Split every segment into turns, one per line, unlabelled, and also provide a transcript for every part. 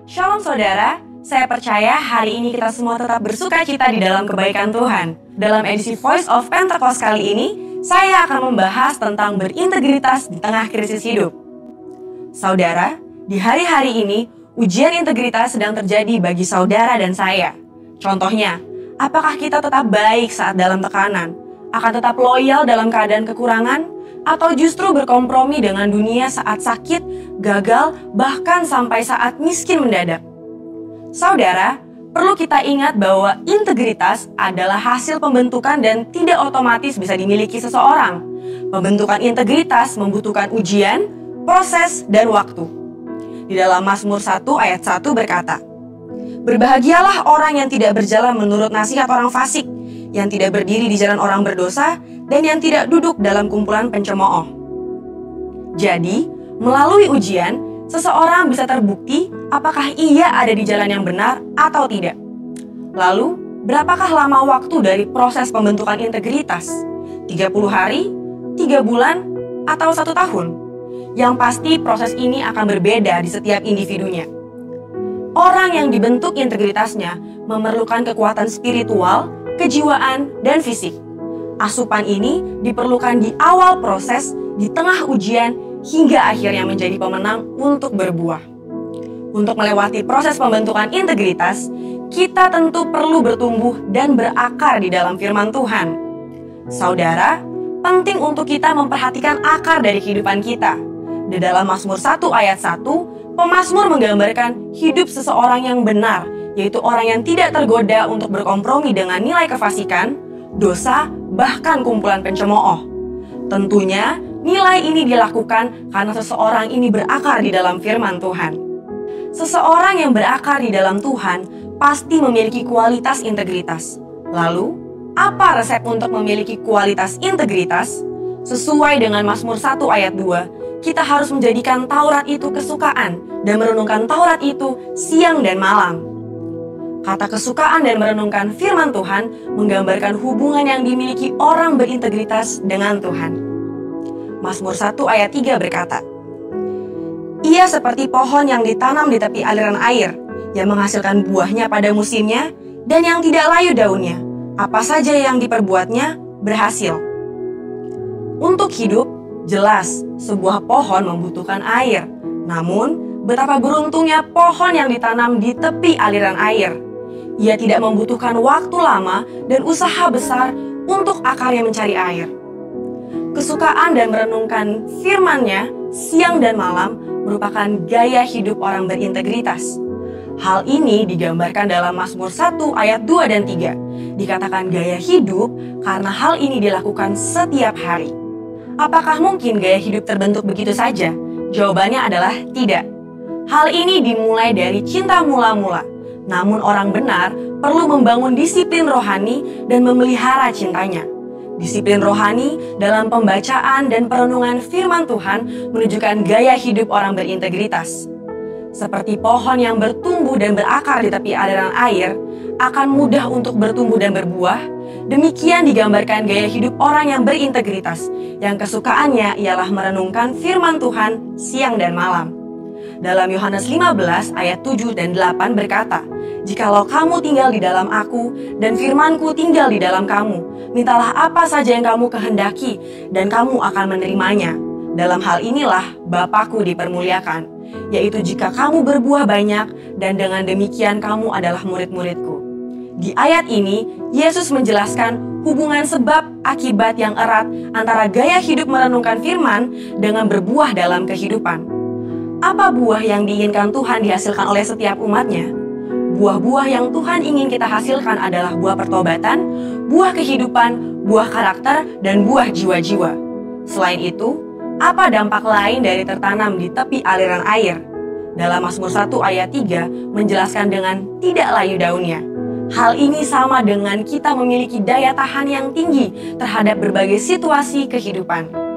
Shalom saudara, saya percaya hari ini kita semua tetap bersuka cita di dalam kebaikan Tuhan. Dalam edisi Voice of Pentecost kali ini, saya akan membahas tentang berintegritas di tengah krisis hidup. Saudara, di hari-hari ini, ujian integritas sedang terjadi bagi saudara dan saya. Contohnya, apakah kita tetap baik saat dalam tekanan? Akan tetap loyal dalam keadaan kekurangan? Atau justru berkompromi dengan dunia saat sakit, gagal, bahkan sampai saat miskin mendadak? Saudara, perlu kita ingat bahwa integritas adalah hasil pembentukan dan tidak otomatis bisa dimiliki seseorang. Pembentukan integritas membutuhkan ujian, proses, dan waktu. Di dalam Mazmur 1 ayat 1 berkata, "Berbahagialah orang yang tidak berjalan menurut nasihat orang fasik, yang tidak berdiri di jalan orang berdosa, dan yang tidak duduk dalam kumpulan pencemooh." Jadi, melalui ujian, seseorang bisa terbukti apakah ia ada di jalan yang benar atau tidak. Lalu, berapakah lama waktu dari proses pembentukan integritas? 30 hari, 3 bulan, atau 1 tahun? Yang pasti proses ini akan berbeda di setiap individunya. Orang yang dibentuk integritasnya memerlukan kekuatan spiritual, kejiwaan, dan fisik. Asupan ini diperlukan di awal proses, di tengah ujian, hingga akhirnya menjadi pemenang untuk berbuah. Untuk melewati proses pembentukan integritas, kita tentu perlu bertumbuh dan berakar di dalam firman Tuhan. Saudara, penting untuk kita memperhatikan akar dari kehidupan kita. Di dalam Mazmur 1 ayat 1, pemazmur menggambarkan hidup seseorang yang benar, yaitu orang yang tidak tergoda untuk berkompromi dengan nilai kefasikan, dosa, bahkan kumpulan pencemooh. Tentunya, nilai ini dilakukan karena seseorang ini berakar di dalam firman Tuhan. Seseorang yang berakar di dalam Tuhan pasti memiliki kualitas integritas. Lalu, apa resep untuk memiliki kualitas integritas? Sesuai dengan Mazmur 1 ayat 2, kita harus menjadikan Taurat itu kesukaan dan merenungkan Taurat itu siang dan malam. Kata kesukaan dan merenungkan firman Tuhan menggambarkan hubungan yang dimiliki orang berintegritas dengan Tuhan. Mazmur 1 ayat 3 berkata, "Ia seperti pohon yang ditanam di tepi aliran air, yang menghasilkan buahnya pada musimnya, dan yang tidak layu daunnya. Apa saja yang diperbuatnya berhasil." Untuk hidup, jelas sebuah pohon membutuhkan air. Namun, betapa beruntungnya pohon yang ditanam di tepi aliran air. Ia tidak membutuhkan waktu lama dan usaha besar untuk akarnya mencari air. Kesukaan dan merenungkan firman-Nya siang dan malam merupakan gaya hidup orang berintegritas. Hal ini digambarkan dalam Mazmur 1 ayat 2 dan 3. Dikatakan gaya hidup karena hal ini dilakukan setiap hari. Apakah mungkin gaya hidup terbentuk begitu saja? Jawabannya adalah tidak. Hal ini dimulai dari cinta mula-mula. Namun orang benar perlu membangun disiplin rohani dan memelihara cintanya. Disiplin rohani dalam pembacaan dan perenungan firman Tuhan menunjukkan gaya hidup orang berintegritas. Seperti pohon yang bertumbuh dan berakar di tepi aliran air, akan mudah untuk bertumbuh dan berbuah. Demikian digambarkan gaya hidup orang yang berintegritas, yang kesukaannya ialah merenungkan firman Tuhan siang dan malam. Dalam Yohanes 15 ayat 7 dan 8 berkata, "Jikalau kamu tinggal di dalam aku, dan firman-Ku tinggal di dalam kamu, mintalah apa saja yang kamu kehendaki, dan kamu akan menerimanya. Dalam hal inilah Bapa-Ku dipermuliakan, yaitu jika kamu berbuah banyak, dan dengan demikian kamu adalah murid-murid-Ku." Di ayat ini, Yesus menjelaskan hubungan sebab akibat yang erat antara gaya hidup merenungkan firman dengan berbuah dalam kehidupan. Apa buah yang diinginkan Tuhan dihasilkan oleh setiap umatnya? Buah-buah yang Tuhan ingin kita hasilkan adalah buah pertobatan, buah kehidupan, buah karakter, dan buah jiwa-jiwa. Selain itu, apa dampak lain dari tertanam di tepi aliran air? Dalam Mazmur 1 ayat 3 menjelaskan dengan tidak layu daunnya. Hal ini sama dengan kita memiliki daya tahan yang tinggi terhadap berbagai situasi kehidupan.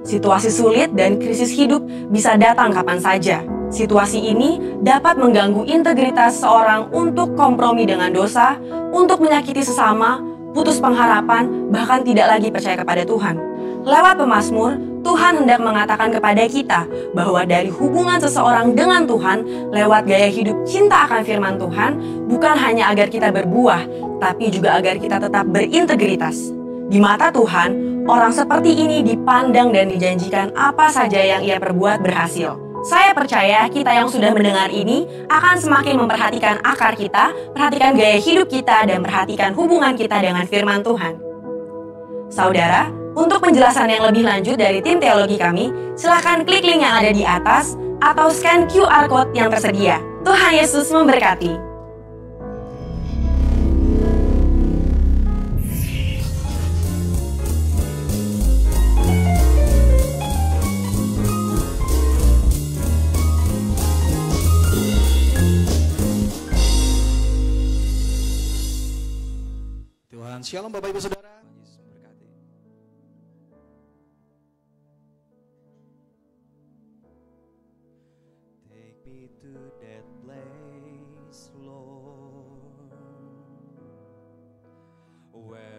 Situasi sulit dan krisis hidup bisa datang kapan saja. Situasi ini dapat mengganggu integritas seorang untuk kompromi dengan dosa, untuk menyakiti sesama, putus pengharapan, bahkan tidak lagi percaya kepada Tuhan. Lewat pemazmur, Tuhan hendak mengatakan kepada kita bahwa dari hubungan seseorang dengan Tuhan, lewat gaya hidup cinta akan firman Tuhan, bukan hanya agar kita berbuah, tapi juga agar kita tetap berintegritas. Di mata Tuhan, orang seperti ini dipandang dan dijanjikan apa saja yang ia perbuat berhasil. Saya percaya kita yang sudah mendengar ini akan semakin memperhatikan akar kita, perhatikan gaya hidup kita, dan perhatikan hubungan kita dengan firman Tuhan. Saudara, untuk penjelasan yang lebih lanjut dari tim teologi kami, silakan klik link yang ada di atas atau scan QR Code yang tersedia. Tuhan Yesus memberkati.
Tuhan, shalom Bapak Ibu Saudara.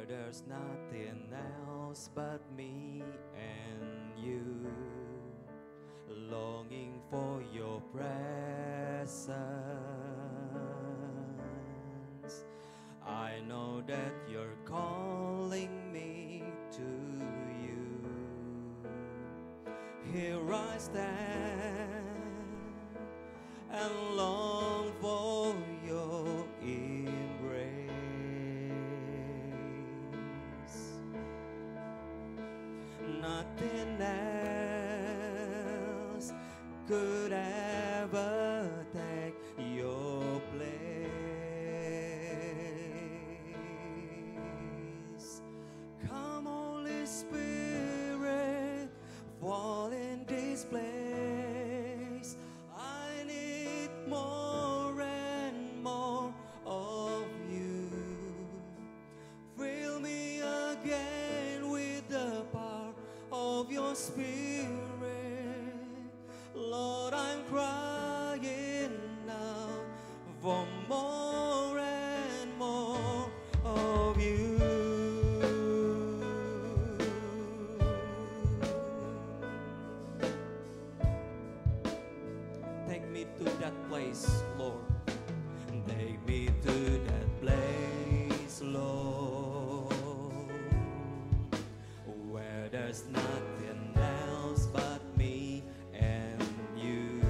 There's nothing else but me and you, longing for your presence. I know that you're calling me to you. Here I stand and long for your embrace. Nothing else could ever take your place. Come, Holy Spirit, fall in this place. I need more and more of you. Fill me again with the power of your Spirit. Lord, I'm crying now for more and more of you. Take me to that place, Lord. Take me to that place, Lord, where there's nothing else but me and you,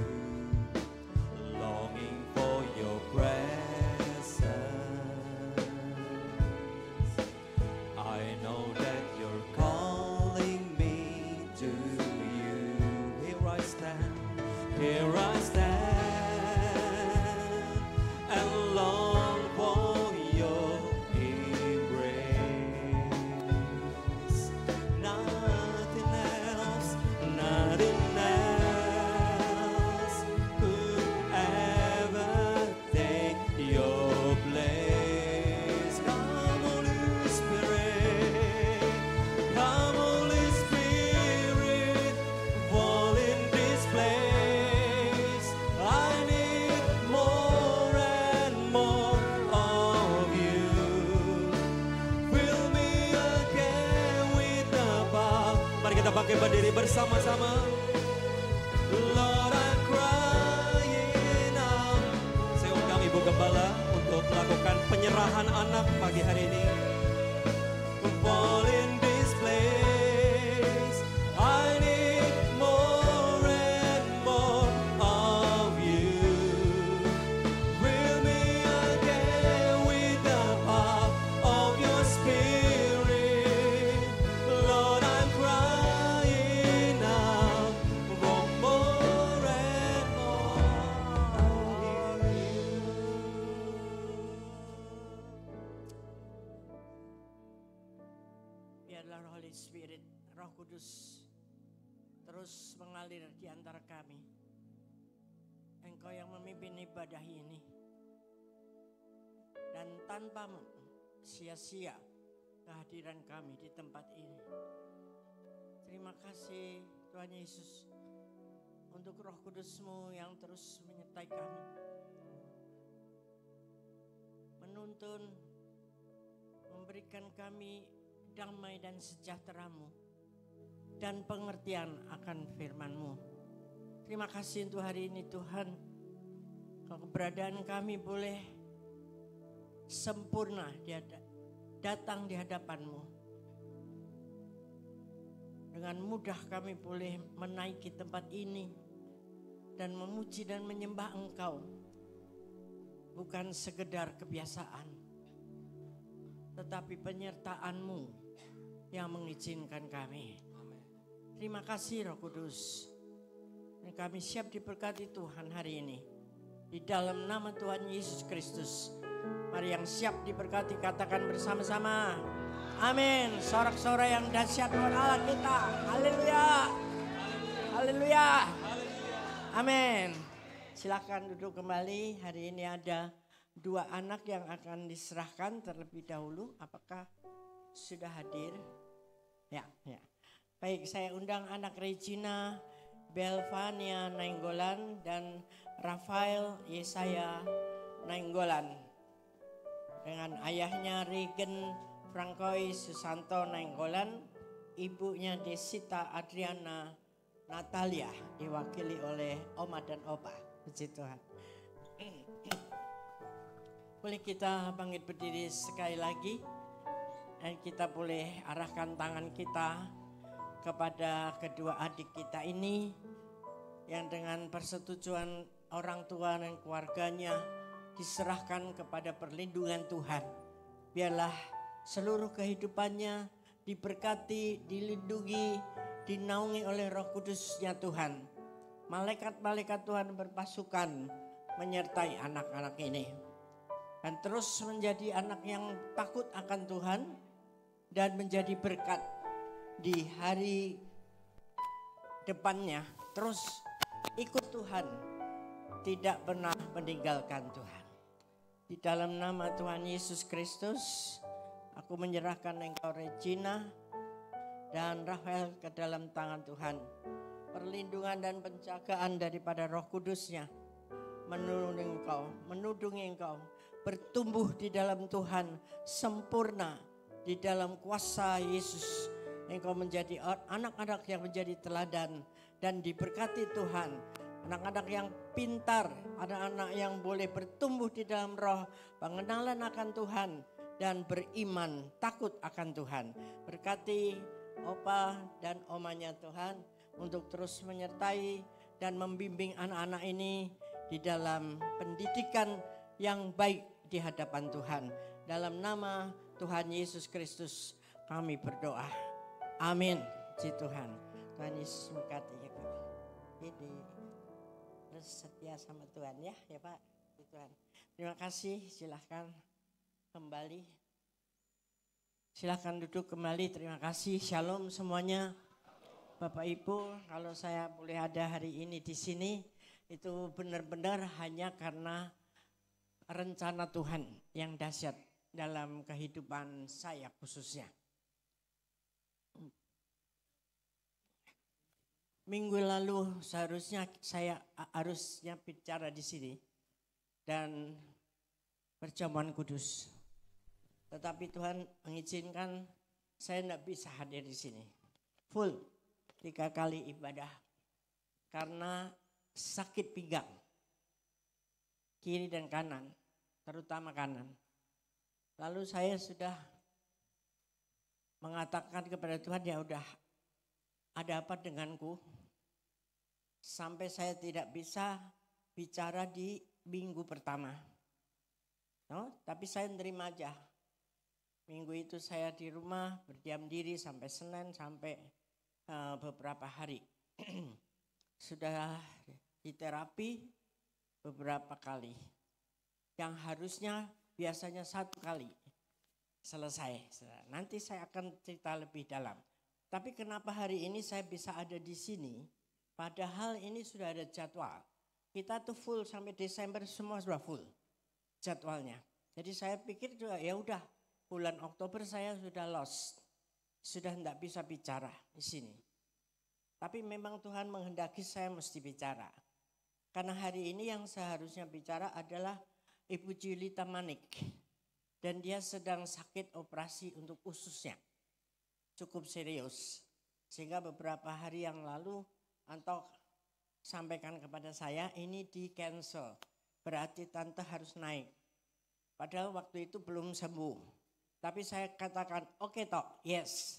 longing for your presence. I know that you're calling me to you. Here I stand, here I stand, and long for your embrace. Nothing else could ever take your place. Come, Holy Spirit, come, Holy Spirit, fall in this place. I need more and more of you. Fill me again with the power. Mari kita bangkit berdiri bersama-sama. Lord, I'm crying out. Saya undang Ibu Gembala untuk melakukan penyerahan anak pagi hari ini. Fall in this place. I need more and more of you. Fill me again with the power of your Spirit. Lord, I'm crying out for more and more of you.
Biarlah Holy Spirit, Roh Kudus terus mengalir di antara kami. Engkau yang memimpin ibadah ini. Dan tanpa sia-sia kehadiran kami di tempat ini. Terima kasih Tuhan Yesus untuk Roh Kudus-Mu yang terus menyertai kami. Menuntun, memberikan kami damai dan sejahtera-Mu dan pengertian akan firman-Mu. Terima kasih untuk hari ini Tuhan. Kalau keberadaan kami boleh sempurna datang di hadapan-Mu. Dengan mudah kami boleh menaiki tempat ini dan memuji dan menyembah Engkau. Bukan sekedar kebiasaan, tetapi penyertaan-Mu yang mengizinkan kami. Terima kasih Roh Kudus. Dan kami siap diberkati Tuhan hari ini. Di dalam nama Tuhan Yesus Kristus. Mari yang siap diberkati katakan bersama-sama. Amin. Sorak-sorai yang dahsyat Tuhan Allah kita. Haleluya. Haleluya. Amin. Silakan duduk kembali. Hari ini ada 2 anak yang akan diserahkan terlebih dahulu. Apakah sudah hadir? Ya. Baik, saya undang anak Regina Belvania Nainggolan dan Rafael Yesaya Nainggolan. Dengan ayahnya Regen Francois Susanto Nainggolan, ibunya Desita Adriana Natalia, diwakili oleh Oma dan Opa. Puji Tuhan. Boleh kita bangkit berdiri sekali lagi. Dan kita boleh arahkan tangan kita kepada kedua adik kita ini yang dengan persetujuan orang tua dan keluarganya diserahkan kepada perlindungan Tuhan. Biarlah seluruh kehidupannya diberkati, dilindungi, dinaungi oleh Roh Kudus-Nya Tuhan. Malaikat-malaikat Tuhan berpasukan menyertai anak-anak ini. Dan terus menjadi anak yang takut akan Tuhan dan menjadi berkat di hari depannya. Terus ikut Tuhan, tidak pernah meninggalkan Tuhan. Di dalam nama Tuhan Yesus Kristus, aku menyerahkan engkau Regina dan Rafael ke dalam tangan Tuhan. Perlindungan dan penjagaan daripada Roh Kudus-Nya menudungi engkau, bertumbuh di dalam Tuhan, sempurna di dalam kuasa Yesus. Engkau menjadi anak-anak yang menjadi teladan dan diberkati Tuhan. Anak-anak yang pintar, anak-anak yang boleh bertumbuh di dalam roh, pengenalan akan Tuhan dan beriman, takut akan Tuhan. Berkati Opa dan Omanya Tuhan untuk terus menyertai dan membimbing anak-anak ini di dalam pendidikan yang baik di hadapan Tuhan. Dalam nama Tuhan Yesus Kristus kami berdoa. Amin. Puji Tuhan. Tuhan Yesus memberkati ya Pak. Ini terus setia sama Tuhan ya Pak. Puji Tuhan. Terima kasih. Silahkan kembali. Silahkan duduk kembali. Terima kasih. Shalom semuanya. Bapak Ibu, kalau saya boleh ada hari ini di sini, itu benar-benar hanya karena rencana Tuhan yang dahsyat dalam kehidupan saya khususnya. Minggu lalu saya harusnya bicara di sini dan perjamuan kudus. Tetapi Tuhan mengizinkan saya tidak bisa hadir di sini. Full 3 kali ibadah karena sakit pinggang. Kiri dan kanan, terutama kanan. Lalu saya sudah mengatakan kepada Tuhan, ya udah, ada apa denganku? Sampai saya tidak bisa bicara di minggu pertama. Tapi saya nerima aja. Minggu itu saya di rumah berdiam diri sampai Senin, sampai beberapa hari. Sudah diterapi beberapa kali. Yang harusnya biasanya 1 kali selesai. Nanti saya akan cerita lebih dalam. Tapi kenapa hari ini saya bisa ada di sini? Padahal ini sudah ada jadwal. Kita tuh full sampai Desember semua sudah full jadwalnya. Jadi saya pikir juga ya udah bulan Oktober saya sudah lost. Sudah tidak bisa bicara di sini. Tapi memang Tuhan menghendaki saya mesti bicara. Karena hari ini yang seharusnya bicara adalah Ibu Julita Manik. Dan dia sedang sakit operasi untuk ususnya. Cukup serius. Sehingga beberapa hari yang lalu Anto sampaikan kepada saya ini di cancel. Berarti tante harus naik. Padahal waktu itu belum sembuh. Tapi saya katakan oke toh, yes.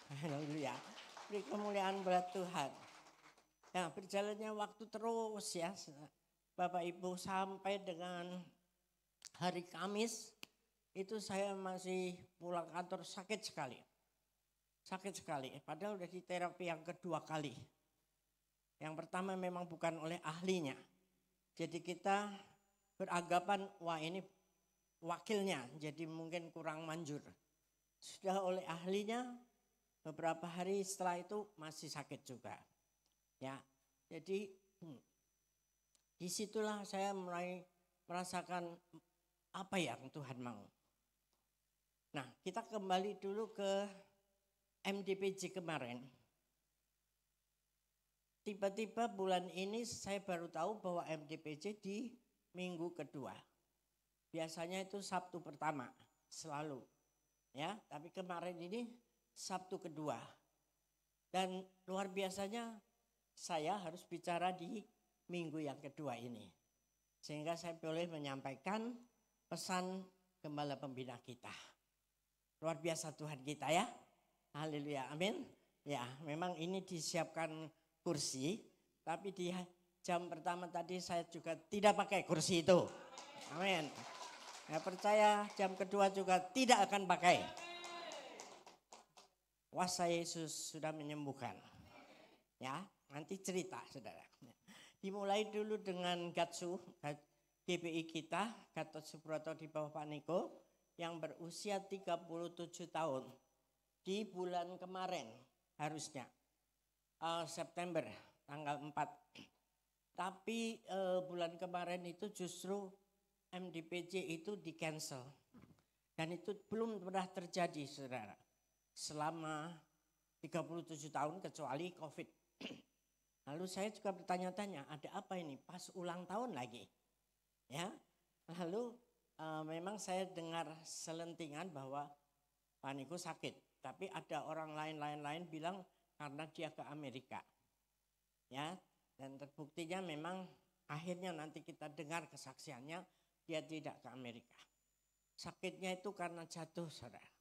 Haleluya. Beri kemuliaan buat Tuhan. Nah, berjalannya waktu terus ya Bapak Ibu, sampai dengan hari Kamis itu saya masih pulang kantor sakit sekali. Sakit sekali, padahal udah di terapi yang kedua kali. Yang pertama memang bukan oleh ahlinya. Jadi kita beranggapan wah ini wakilnya, jadi mungkin kurang manjur. Sudah oleh ahlinya, beberapa hari setelah itu masih sakit juga. Ya, jadi disitulah saya mulai merasakan apa yang Tuhan mau. Nah, kita kembali dulu ke MDPJ kemarin. Tiba-tiba bulan ini saya baru tahu bahwa MDPJ di minggu kedua. Biasanya itu Sabtu pertama selalu. Ya, tapi kemarin ini Sabtu kedua. Dan luar biasanya saya harus bicara di minggu yang kedua ini. Sehingga saya boleh menyampaikan pesan gembala pembina kita. Luar biasa Tuhan kita ya. Haleluya, amin. Ya, memang ini disiapkan kursi. Tapi di jam pertama tadi saya juga tidak pakai kursi itu. Amin. Saya percaya jam kedua juga tidak akan pakai. Kuasa Yesus sudah menyembuhkan. Ya, nanti cerita saudara. Dimulai dulu dengan Gatsu, GPI kita, Gatot Subroto di bawah Pak Niko, yang berusia 37 tahun. Di bulan kemarin harusnya, September tanggal 4. Tapi bulan kemarin itu justru MDPJ itu di cancel. Dan itu belum pernah terjadi saudara. Selama 37 tahun kecuali COVID. Lalu saya juga bertanya-tanya, ada apa ini? Pas ulang tahun lagi. Ya. Lalu memang saya dengar selentingan bahwa Pak Niko sakit. Tapi ada orang lain bilang karena dia ke Amerika. Ya. Dan terbuktinya memang akhirnya nanti kita dengar kesaksiannya dia tidak ke Amerika. Sakitnya itu karena jatuh saudara.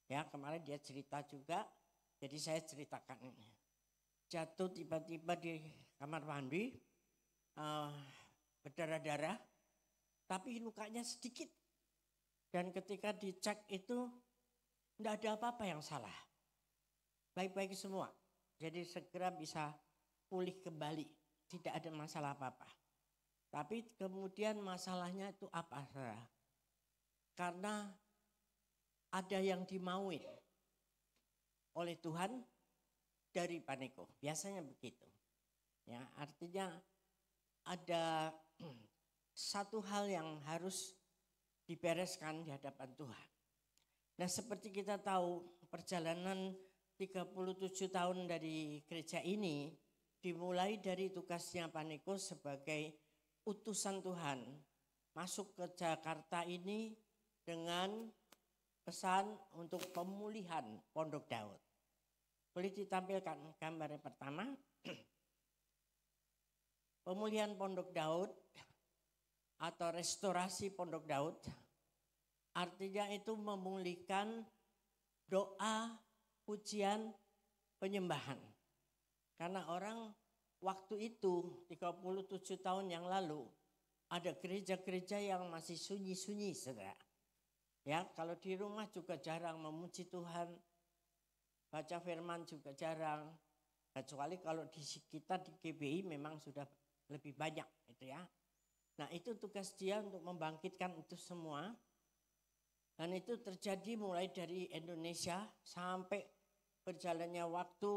Ya kemarin dia cerita juga, jadi saya ceritakan ini. Jatuh tiba-tiba di kamar mandi, berdarah-darah, tapi lukanya sedikit. Dan ketika dicek itu tidak ada apa-apa yang salah. Baik-baik semua, jadi segera bisa pulih kembali, tidak ada masalah apa-apa. Tapi kemudian masalahnya itu apa saudara? Karena ada yang dimauin oleh Tuhan dari Pak Niko. Biasanya begitu. Ya, artinya ada satu hal yang harus dibereskan di hadapan Tuhan. Nah, seperti kita tahu perjalanan 37 tahun dari gereja ini dimulai dari tugasnya Pak Niko sebagai utusan Tuhan masuk ke Jakarta ini dengan pesan untuk pemulihan Pondok Daud. Boleh ditampilkan gambar yang pertama. Pemulihan Pondok Daud atau restorasi Pondok Daud artinya itu memulihkan doa, pujian, penyembahan. Karena orang waktu itu 37 tahun yang lalu ada gereja-gereja yang masih sunyi-sunyi saudara. Ya, kalau di rumah juga jarang memuji Tuhan. Baca firman juga jarang. Kecuali kalau di kita di GBI memang sudah lebih banyak itu ya. Nah, itu tugas dia untuk membangkitkan itu semua. Dan itu terjadi mulai dari Indonesia sampai berjalannya waktu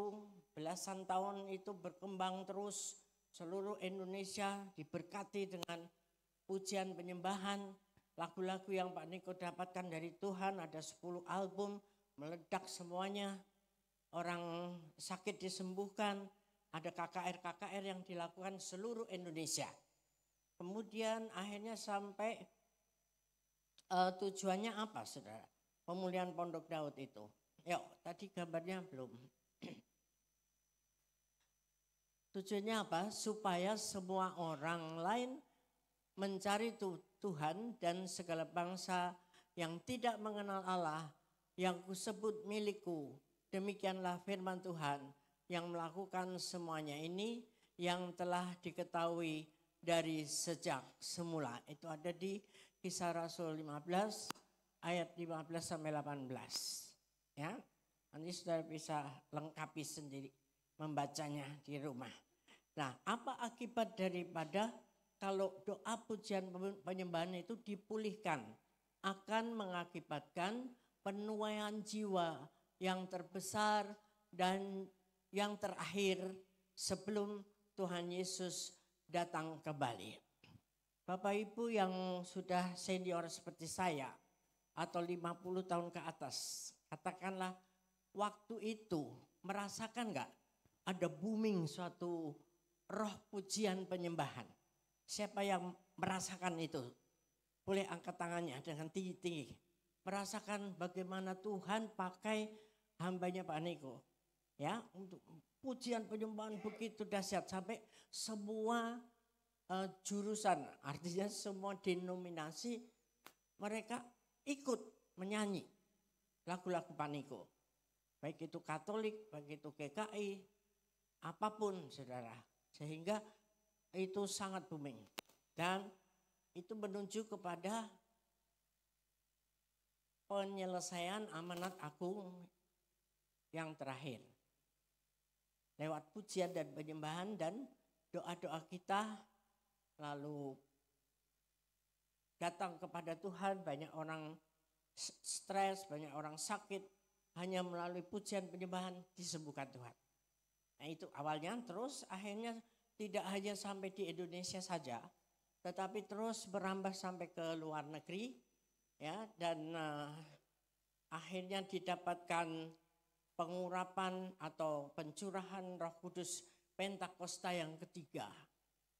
belasan tahun itu berkembang terus. Seluruh Indonesia diberkati dengan pujian penyembahan. Lagu-lagu yang Pak Niko dapatkan dari Tuhan ada 10 album meledak semuanya. Orang sakit disembuhkan, ada KKR yang dilakukan seluruh Indonesia. Kemudian akhirnya sampai tujuannya apa saudara? Pemulihan Pondok Daud itu. Yuk, tadi gambarnya belum. Tujuannya apa? Supaya semua orang lain mencari Tuhan dan segala bangsa yang tidak mengenal Allah, yang kusebut milikku. Demikianlah firman Tuhan yang melakukan semuanya ini yang telah diketahui dari sejak semula. Itu ada di Kisah Rasul 15 ayat 15 sampai 18. Ya. Nanti saudara bisa lengkapi sendiri membacanya di rumah. Nah, apa akibat daripada kalau doa pujian penyembahan itu dipulihkan? Akan mengakibatkan penuaian jiwa yang terbesar dan yang terakhir sebelum Tuhan Yesus datang kembali. Bapak Ibu yang sudah senior seperti saya atau 50 tahun ke atas, katakanlah waktu itu merasakan enggak ada booming suatu roh pujian penyembahan? Siapa yang merasakan itu? Boleh angkat tangannya dengan tinggi-tinggi. Merasakan bagaimana Tuhan pakai hambanya Pak Niko. Ya, untuk pujian penyembahan begitu dahsyat sampai semua jurusan, artinya semua denominasi mereka ikut menyanyi lagu-lagu Pak Niko. Baik itu Katolik, baik itu GKI, apapun saudara. Sehingga itu sangat booming. Dan itu menunjuk kepada penyelesaian amanat agung yang terakhir. Lewat pujian dan penyembahan dan doa-doa kita lalu datang kepada Tuhan. Banyak orang stres, banyak orang sakit. Hanya melalui pujian penyembahan disembuhkan Tuhan. Nah itu awalnya, terus akhirnya tidak hanya sampai di Indonesia saja, tetapi terus berambah sampai ke luar negeri, ya, dan akhirnya didapatkan pengurapan atau pencurahan Roh Kudus Pentakosta yang ketiga,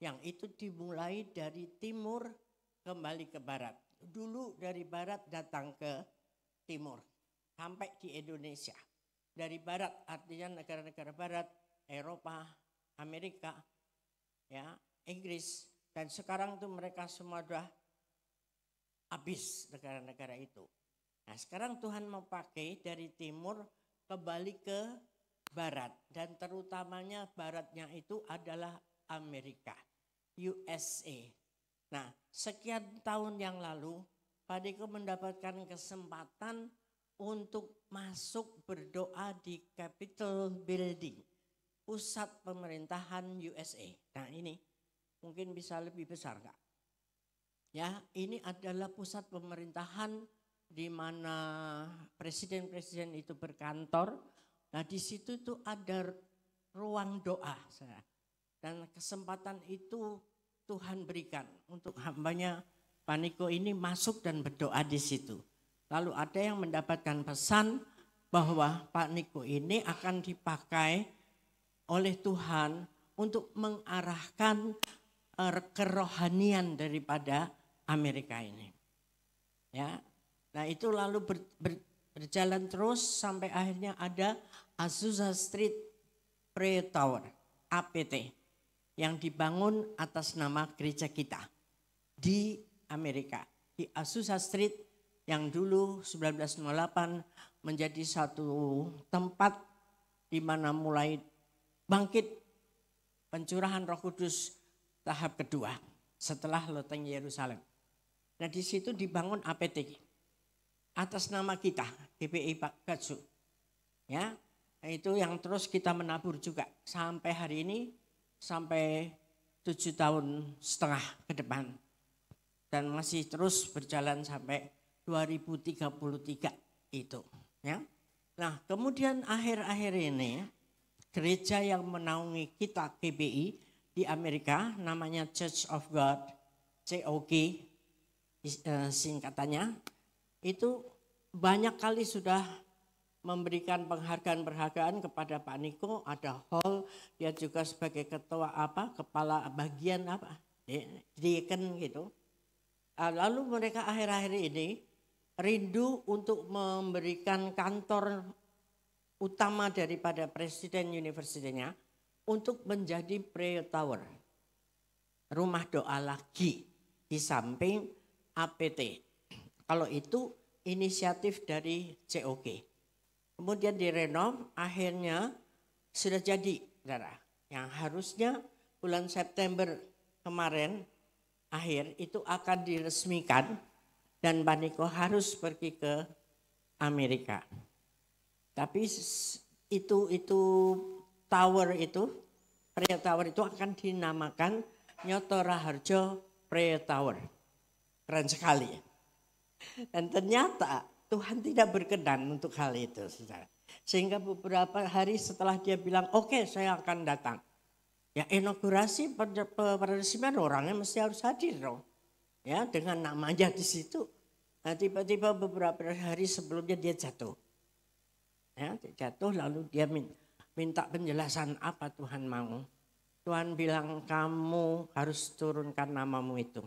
yang itu dimulai dari timur kembali ke barat. Dulu dari barat datang ke timur sampai di Indonesia. Dari barat artinya negara-negara barat, Eropa, Amerika, ya, Inggris, dan sekarang tuh mereka semua sudah habis negara-negara itu. Nah, sekarang Tuhan mau pakai dari timur kembali ke barat, dan terutamanya baratnya itu adalah Amerika, USA. Nah, sekian tahun yang lalu Pak Niko mendapatkan kesempatan untuk masuk berdoa di Capitol Building, pusat pemerintahan USA. Nah ini mungkin bisa lebih besar enggak? Ya, ini adalah pusat pemerintahan di mana presiden-presiden itu berkantor. Nah di situ tuh ada ruang doa. Dan kesempatan itu Tuhan berikan untuk hambanya Pak Niko ini masuk dan berdoa di situ. Lalu ada yang mendapatkan pesan bahwa Pak Niko ini akan dipakai oleh Tuhan untuk mengarahkan kerohanian daripada Amerika ini. Ya, nah itu lalu berjalan terus sampai akhirnya ada Azusa Street Prayer Tower, APT, yang dibangun atas nama gereja kita di Amerika. Di Azusa Street yang dulu 1908 menjadi satu tempat di mana mulai bangkit pencurahan Roh Kudus tahap kedua setelah loteng Yerusalem. Nah di situ dibangun APT atas nama kita, GPI Pak Gatsu. Ya, itu yang terus kita menabur juga sampai hari ini, sampai 7,5 tahun ke depan. Dan masih terus berjalan sampai 2033 itu. Ya. Nah kemudian akhir-akhir ini gereja yang menaungi kita GBI di Amerika namanya Church of God, COG singkatannya, itu banyak kali sudah memberikan penghargaan kepada Pak Niko. Ada hall, dia juga sebagai ketua kepala bagian deacon gitu. Lalu mereka akhir-akhir ini rindu untuk memberikan kantor utama daripada presiden universitinya untuk menjadi prayer tower. Rumah doa lagi di samping APT. Kalau itu inisiatif dari COG. Kemudian direnov, akhirnya sudah jadi, saudara. Yang harusnya bulan September kemarin akhir itu akan diresmikan dan Pak Niko harus pergi ke Amerika. Tapi itu tower itu, prayer tower itu akan dinamakan Nyoto Raharjo Prayer Tower. Keren sekali. Dan ternyata Tuhan tidak berkenan untuk hal itu, saudara. Sehingga beberapa hari setelah dia bilang, oke, saya akan datang. Ya inaugurasi peresmian orangnya mesti harus hadir dong. Ya dengan namanya di situ. Nah tiba-tiba beberapa hari sebelumnya dia jatuh. Ya jatuh lalu dia minta penjelasan apa Tuhan mau. Tuhan bilang kamu harus turunkan namamu itu.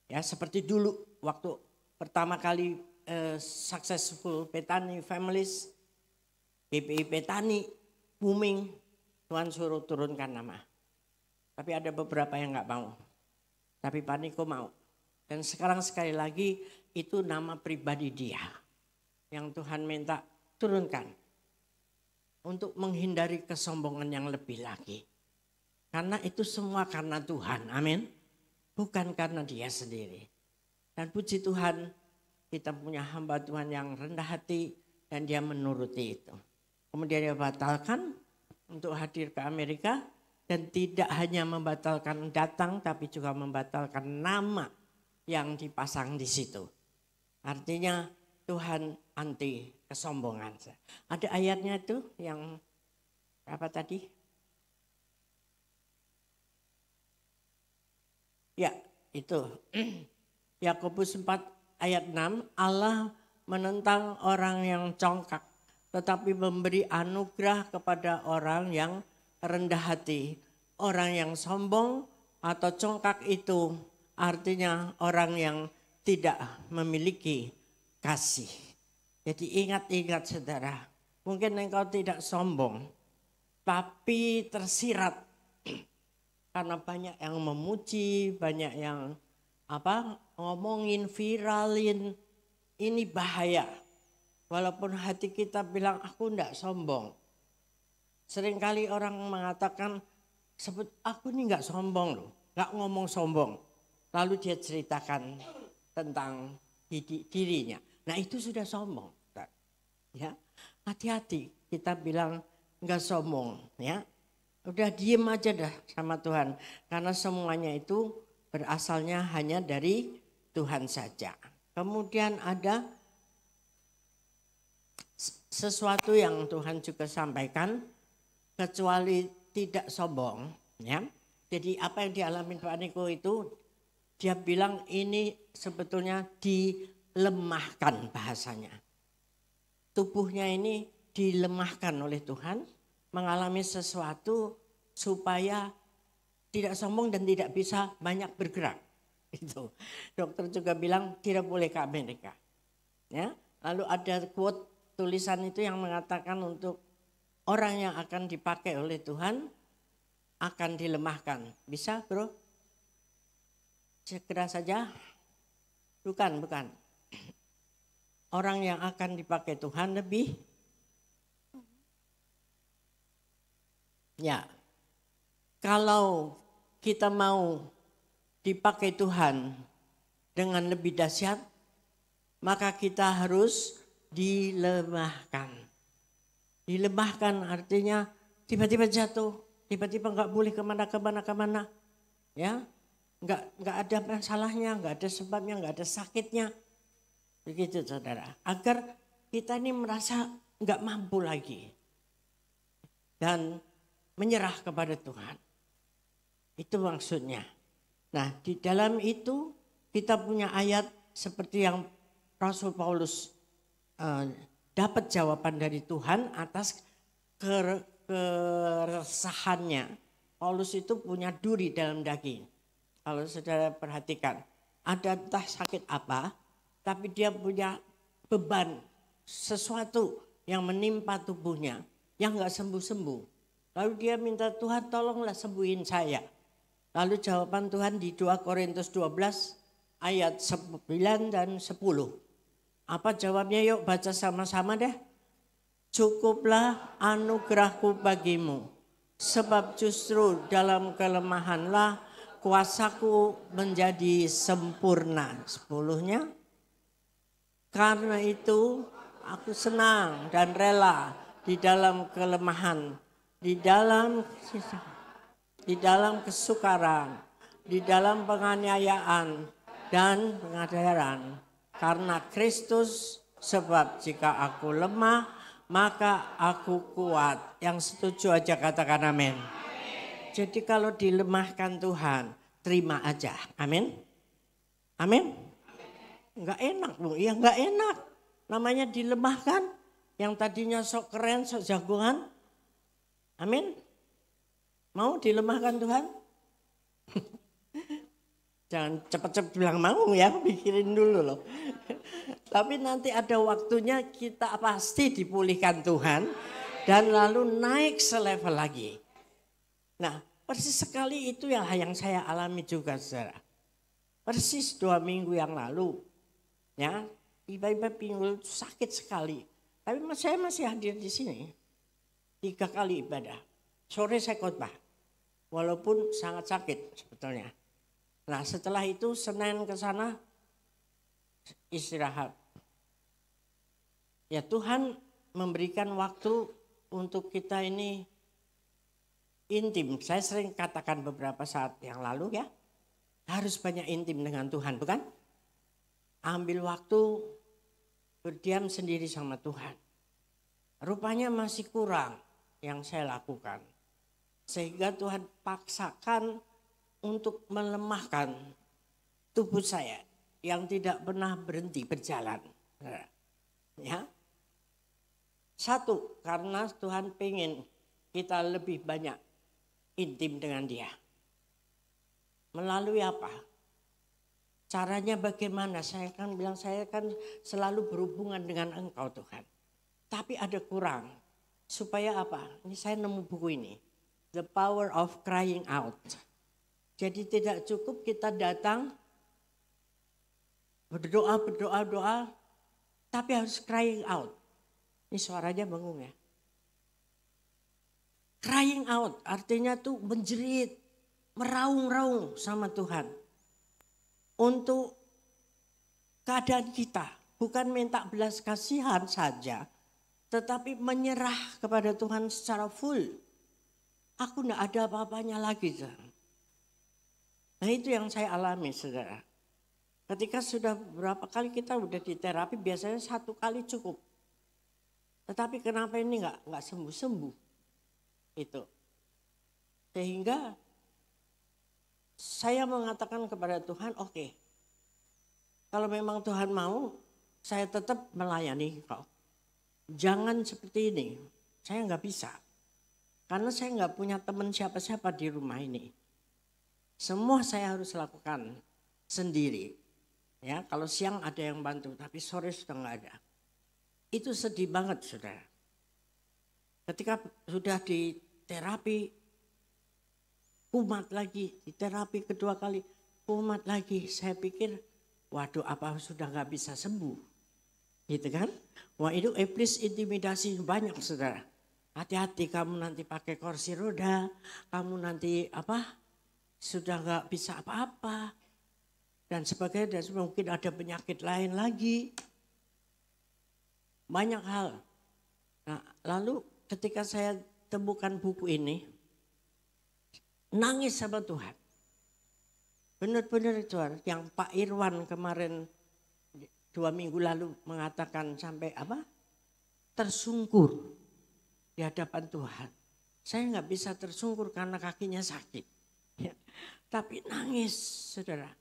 Ya seperti dulu waktu pertama kali successful Petani Families, PPI Petani booming, Tuhan suruh turunkan nama. Tapi ada beberapa yang nggak mau. Tapi Pak Niko mau. Dan sekarang sekali lagi itu nama pribadi dia. Yang Tuhan minta turunkan. Untuk menghindari kesombongan yang lebih lagi. Karena itu semua karena Tuhan, amin. Bukan karena dia sendiri. Dan puji Tuhan kita punya hamba Tuhan yang rendah hati dan dia menuruti itu. Kemudian dia batalkan untuk hadir ke Amerika dan tidak hanya membatalkan datang tapi juga membatalkan nama yang dipasang di situ. Artinya Tuhan anti kesombongan. Ada ayatnya itu yang apa tadi? Ya, itu. Yakobus 4 ayat 6, Allah menentang orang yang congkak, tetapi memberi anugerah kepada orang yang rendah hati. Orang yang sombong atau congkak itu artinya orang yang tidak memiliki kasih. Jadi ingat-ingat saudara, mungkin engkau tidak sombong, tapi tersirat karena banyak yang memuji, banyak yang ngomongin, viralin, ini bahaya. Walaupun hati kita bilang aku enggak sombong. Seringkali orang mengatakan aku ini enggak sombong loh, enggak ngomong sombong. Lalu dia ceritakan tentang dirinya. Nah itu sudah sombong. Ya, hati-hati kita bilang enggak sombong. Ya, udah diem aja dah sama Tuhan. Karena semuanya itu berasalnya hanya dari Tuhan saja. Kemudian ada sesuatu yang Tuhan juga sampaikan, kecuali tidak sombong. Ya. Jadi apa yang dialami Pak Niko itu, dia bilang ini sebetulnya dilemahkan bahasanya. Tubuhnya ini dilemahkan oleh Tuhan, mengalami sesuatu supaya tidak sombong dan tidak bisa banyak bergerak. Itu dokter juga bilang tidak boleh ke Amerika. Ya, lalu ada quote tulisan itu yang mengatakan untuk orang yang akan dipakai oleh Tuhan akan dilemahkan. Bisa, bro? Segera saja. Bukan. Orang yang akan dipakai Tuhan lebih. Ya. Kalau kita mau dipakai Tuhan dengan lebih dahsyat, maka kita harus dilemahkan. Dilemahkan artinya tiba-tiba jatuh, tiba-tiba nggak boleh kemana. Ya, nggak ada masalahnya, nggak ada sebabnya, nggak ada sakitnya. Begitu saudara. Agar kita ini merasa nggak mampu lagi dan menyerah kepada Tuhan. Itu maksudnya. Nah di dalam itu kita punya ayat seperti yang Rasul Paulus dapat jawaban dari Tuhan atas keresahannya. Paulus itu punya duri dalam daging. Kalau saudara perhatikan, ada entah sakit apa, tapi dia punya beban sesuatu yang menimpa tubuhnya, yang gak sembuh-sembuh. Lalu dia minta, Tuhan tolonglah sembuhin saya. Lalu jawaban Tuhan di 2 Korintus 12 ayat 9 dan 10. Apa jawabnya? Yuk baca sama-sama deh. Cukuplah anugerahku bagimu, sebab justru dalam kelemahanlah kuasaku menjadi sempurna. 10-nya. Karena itu aku senang dan rela di dalam kelemahan, di dalam kesukaran, di dalam penganiayaan dan pengadaran. Karena Kristus, sebab jika aku lemah, maka aku kuat. Yang setuju aja katakan amin. Jadi kalau dilemahkan Tuhan, terima aja. Amin. Amin. Enggak enak Bu, ya enggak enak. Namanya dilemahkan, yang tadinya sok keren, sok jagoan. Amin. Mau dilemahkan Tuhan? Jangan cepat-cepat bilang mau ya, pikirin dulu loh. Tapi nanti ada waktunya kita pasti dipulihkan Tuhan dan lalu naik selevel lagi. Nah, persis sekali itu yang saya alami juga saudara. Persis 2 minggu yang lalu, ya, tiba-tiba pinggul sakit sekali. Tapi saya masih hadir di sini. 3 kali ibadah. Sore saya khotbah, walaupun sangat sakit sebetulnya. Nah setelah itu Senin ke sana istirahat. Ya Tuhan memberikan waktu untuk kita ini intim. Saya sering katakan beberapa saat yang lalu ya, harus banyak intim dengan Tuhan, bukan? Ambil waktu berdiam sendiri sama Tuhan. Rupanya masih kurang yang saya lakukan. Sehingga Tuhan paksakan untuk melemahkan tubuh saya yang tidak pernah berhenti berjalan. Ya. Satu, karena Tuhan pengen kita lebih banyak intim dengan Dia. Melalui apa? Caranya bagaimana? Saya kan bilang saya kan selalu berhubungan dengan Engkau Tuhan. Tapi ada kurang. Supaya apa? Ini saya nemu buku ini. The Power of Crying Out. Jadi tidak cukup kita datang berdoa, tapi harus crying out. Ini suaranya bengung ya. Crying out artinya tuh menjerit, meraung-raung sama Tuhan. Untuk keadaan kita, bukan minta belas kasihan saja, tetapi menyerah kepada Tuhan secara full. Aku enggak ada apa-apanya lagi. Nah itu yang saya alami saudara. Ketika sudah berapa kali kita udah di terapi, biasanya 1 kali cukup. Tetapi kenapa ini enggak sembuh-sembuh? Itu. Sehingga saya mengatakan kepada Tuhan, oke. Kalau memang Tuhan mau, saya tetap melayani kau. Jangan seperti ini. Saya enggak bisa. Karena saya enggak punya teman siapa-siapa di rumah ini. Semua saya harus lakukan sendiri. Ya, kalau siang ada yang bantu, tapi sore sudah enggak ada. Itu sedih banget, saudara. Ketika sudah di terapi, kumat lagi. Di terapi kedua kali, kumat lagi. Saya pikir, waduh apa sudah enggak bisa sembuh. Gitu kan? Wah itu iblis intimidasi banyak, saudara. Hati-hati kamu nanti pakai kursi roda, kamu nanti sudah nggak bisa apa-apa dan sebagainya, dan mungkin ada penyakit lain lagi, banyak hal. Nah, lalu ketika saya temukan buku ini, nangis sama Tuhan. Benar-benar Tuhan, yang Pak Irwan kemarin 2 minggu lalu mengatakan sampai tersungkur di hadapan Tuhan. Saya nggak bisa tersungkur karena kakinya sakit. Ya. Tapi nangis, saudara.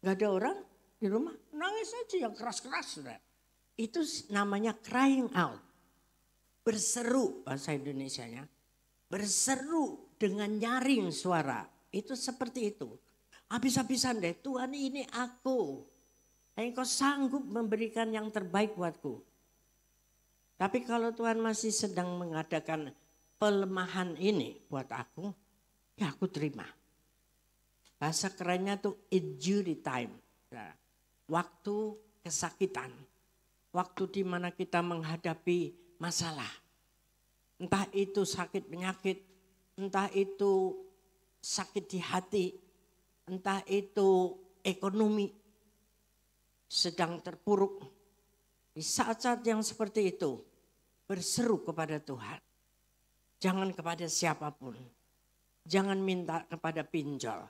Nggak ada orang di rumah, nangis aja yang keras-keras, saudara. Itu namanya crying out. Berseru bahasa Indonesianya. Berseru dengan nyaring suara. Itu seperti itu. Habis-habisan deh, Tuhan ini aku. Engkau sanggup memberikan yang terbaik buatku. Tapi kalau Tuhan masih sedang mengadakan pelemahan ini buat aku, ya aku terima. Bahasa kerennya tuh injury time. Waktu kesakitan. Waktu di mana kita menghadapi masalah. Entah itu sakit penyakit, entah itu sakit di hati, entah itu ekonomi sedang terpuruk. Di saat-saat yang seperti itu, berseru kepada Tuhan. Jangan kepada siapapun. Jangan minta kepada pinjol.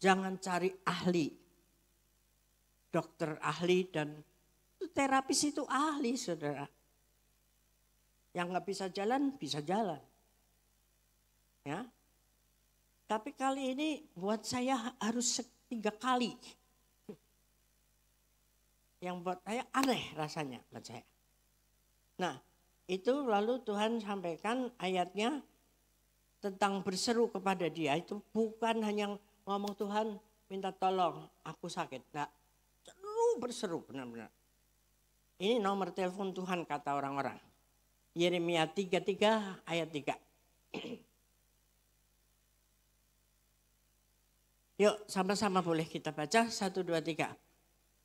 Jangan cari ahli. Dokter ahli dan terapis itu ahli, saudara. Yang gak bisa jalan. Ya. Tapi kali ini buat saya harus 3 kali. Yang buat saya aneh rasanya buat saya. Nah, itu lalu Tuhan sampaikan ayatnya tentang berseru kepada Dia. Itu bukan hanya ngomong Tuhan minta tolong aku sakit. Enggak, berseru benar-benar. Ini nomor telepon Tuhan kata orang-orang. Yeremia 33 ayat 3. Yuk sama-sama boleh kita baca 1, 2, 3.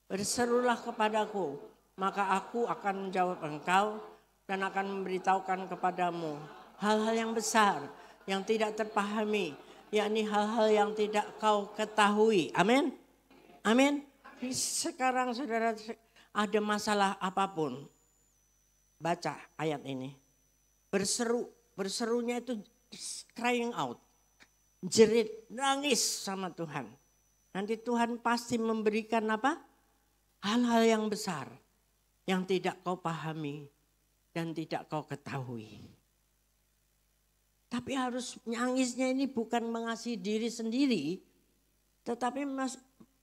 Berserulah kepadaku, maka aku akan menjawab engkau dan akan memberitahukan kepadamu hal-hal yang besar yang tidak terpahami, yakni hal-hal yang tidak kau ketahui. Amin. Amin. Sekarang saudara ada masalah apapun, baca ayat ini. Berserunya itu crying out, jerit, nangis sama Tuhan. Nanti Tuhan pasti memberikan apa? Hal-hal yang besar yang tidak kau pahami dan tidak kau ketahui. Tapi harus nangisnya ini bukan mengasihi diri sendiri, tetapi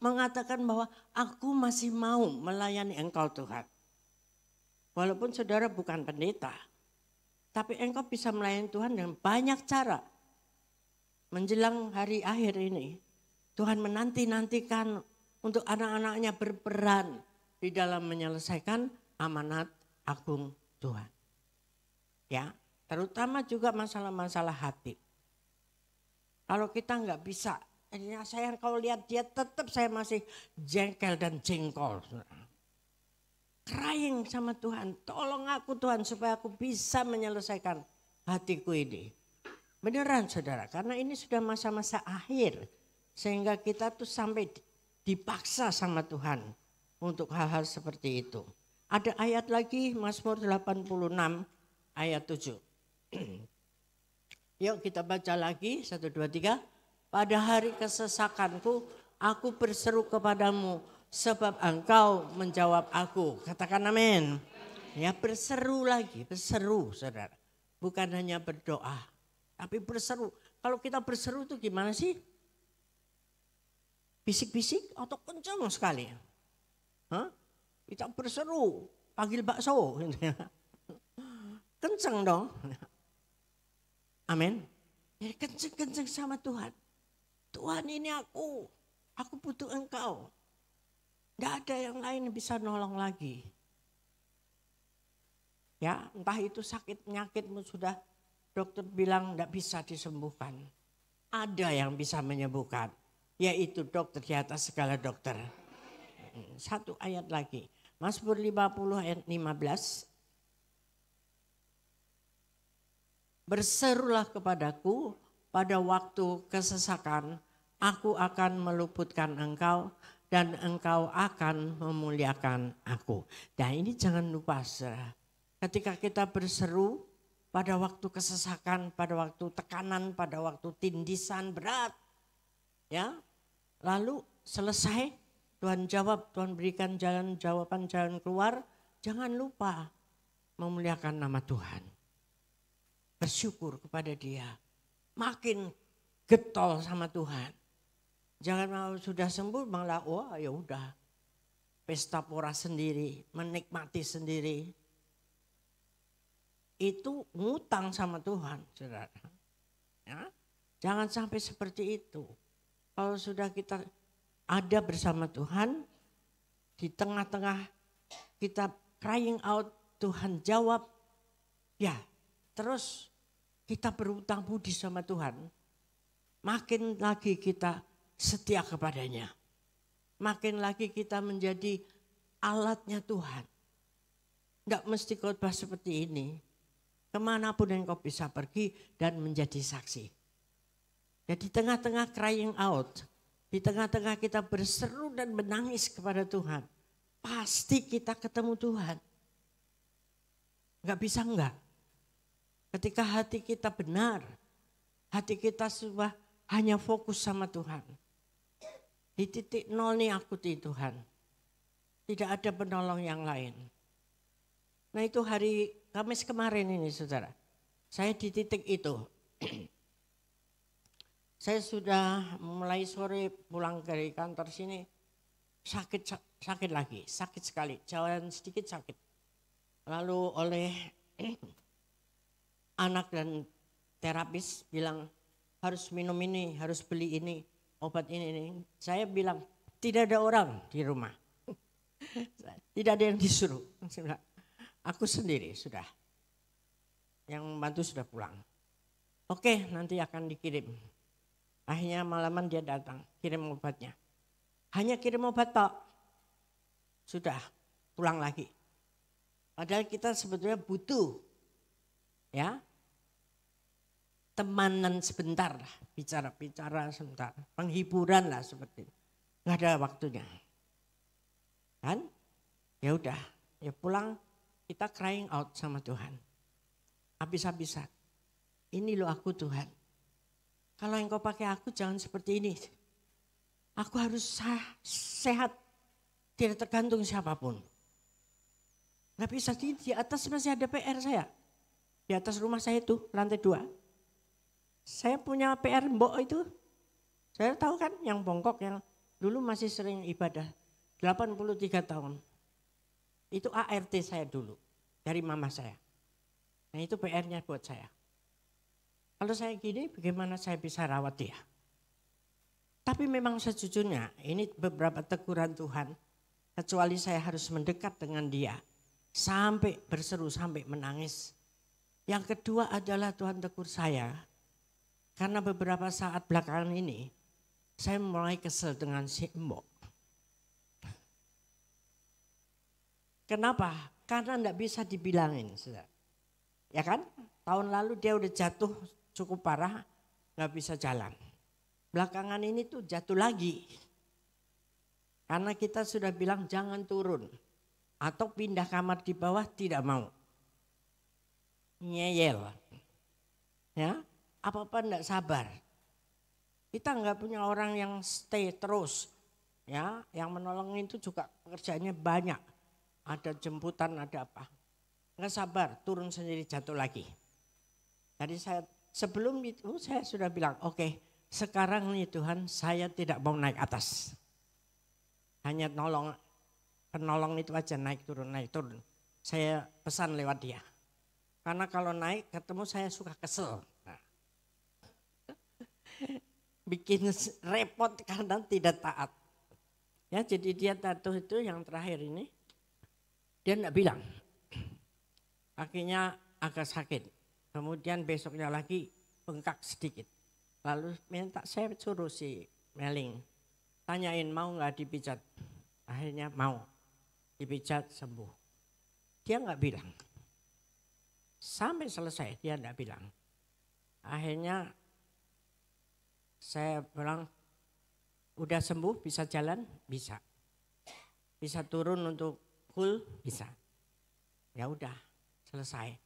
mengatakan bahwa aku masih mau melayani engkau Tuhan. Walaupun saudara bukan pendeta, tapi engkau bisa melayani Tuhan dengan banyak cara. Menjelang hari akhir ini, Tuhan menanti-nantikan untuk anak-anaknya berperan di dalam menyelesaikan amanat agung Tuhan. Ya, terutama juga masalah-masalah hati. Kalau kita nggak bisa, saya kalau lihat dia tetap saya masih jengkel dan jengkol. Crying sama Tuhan, tolong aku Tuhan supaya aku bisa menyelesaikan hatiku ini. Beneran saudara, karena ini sudah masa-masa akhir. Sehingga kita tuh sampai dipaksa sama Tuhan untuk hal-hal seperti itu. Ada ayat lagi Mazmur 86 ayat 7. Yuk kita baca lagi 1, 2, 3. Pada hari kesesakanku aku berseru kepadamu sebab engkau menjawab aku. Katakan amin. Ya berseru lagi, berseru saudara. Bukan hanya berdoa, tapi berseru. Kalau kita berseru itu gimana sih? Bisik-bisik atau kencang sekali? Hah? Kita berseru, panggil bakso. Kencang dong. Amin. Jadi kencang-kencang sama Tuhan. Tuhan ini aku butuh engkau. Tidak ada yang lain yang bisa nolong lagi. Ya, entah itu sakit penyakitmu sudah dokter bilang tidak bisa disembuhkan. Ada yang bisa menyembuhkan, yaitu dokter di atas segala dokter. Satu ayat lagi, Mazmur 50 ayat 15. Berserulah kepadaku pada waktu kesesakan, aku akan meluputkan engkau dan engkau akan memuliakan aku. Nah ini jangan lupa saudara, ketika kita berseru pada waktu kesesakan, pada waktu tekanan, pada waktu tindisan berat, ya, lalu selesai Tuhan jawab, Tuhan berikan jawaban jalan keluar, jangan lupa memuliakan nama Tuhan. Bersyukur kepada Dia, makin getol sama Tuhan. Jangan mau sudah sembuh malah wah ya udah pesta pora sendiri, menikmati sendiri. Itu ngutang sama Tuhan, saudara. Ya? Jangan sampai seperti itu. Kalau sudah kita ada bersama Tuhan, di tengah-tengah kita crying out, Tuhan jawab, ya terus kita berutang budi sama Tuhan. Makin lagi kita setia kepadanya. Makin lagi kita menjadi alatnya Tuhan. Enggak mesti khotbah seperti ini. Kemanapun engkau bisa pergi dan menjadi saksi. Jadi tengah-tengah crying out. Di tengah-tengah kita berseru dan menangis kepada Tuhan. Pasti kita ketemu Tuhan. Enggak bisa enggak. Ketika hati kita benar. Hati kita sudah hanya fokus sama Tuhan. Di titik nol nih aku di Tuhan. Tidak ada penolong yang lain. Nah itu hari Kamis kemarin ini saudara. Saya di titik itu. Saya sudah mulai sore pulang dari kantor sini. Sakit lagi, sakit sekali. Jalan sedikit sakit. Lalu oleh anak dan terapis bilang harus minum ini, harus beli ini, obat ini. Saya bilang tidak ada orang di rumah. Tidak ada yang disuruh. Aku sendiri sudah. Yang membantu sudah pulang. Oke, nanti akan dikirim. Akhirnya malaman dia datang, kirim obatnya. Hanya kirim obat tok. Sudah, pulang lagi. Padahal kita sebetulnya butuh ya temanan sebentar lah, bicara sebentar, penghiburan lah seperti itu. Nggak ada waktunya. Kan? Ya udah, ya pulang kita crying out sama Tuhan. Habis-habisan. Ini loh aku Tuhan. Kalau engkau pakai aku jangan seperti ini. Aku harus sehat. Tidak tergantung siapapun. Gak bisa di atas masih ada PR saya. Di atas rumah saya itu lantai 2. Saya punya PR mbok itu. Saya tahu kan yang bongkok yang dulu masih sering ibadah. 83 tahun. Itu ART saya dulu. Dari mama saya. Nah itu PR-nya buat saya. Kalau saya gini bagaimana saya bisa rawat dia. Tapi memang sejujurnya ini beberapa teguran Tuhan. Kecuali saya harus mendekat dengan dia. Sampai berseru, sampai menangis. Yang kedua adalah Tuhan tegur saya. Karena beberapa saat belakangan ini. Saya mulai kesel dengan si Mbok. Kenapa? Karena enggak bisa dibilangin. Ya kan? Tahun lalu dia udah jatuh cukup parah. Enggak bisa jalan. Belakangan ini tuh jatuh lagi. Karena kita sudah bilang jangan turun. Atau pindah kamar di bawah tidak mau. Ngeyel. Ya, apa-apa enggak sabar. Kita enggak punya orang yang stay terus. Ya, yang menolong itu juga pekerjaannya banyak. Ada jemputan, ada apa. Enggak sabar, turun sendiri jatuh lagi. Jadi saya sebelum itu saya sudah bilang, oke, sekarang nih Tuhan saya tidak mau naik atas. Hanya penolong itu aja naik turun. Saya pesan lewat dia. Karena kalau naik ketemu saya suka kesel. Nah. Bikin repot karena tidak taat. Ya jadi dia jatuh itu yang terakhir ini. Dia enggak bilang. Kakinya agak sakit. Kemudian besoknya lagi bengkak sedikit. Lalu minta saya suruh si Meling. Tanyain mau gak dipijat. Akhirnya mau. Dipijat sembuh. Dia gak bilang. Sampai selesai dia gak bilang. Akhirnya saya bilang. Udah sembuh bisa jalan? Bisa. Bisa turun untuk full? Bisa. Ya udah selesai.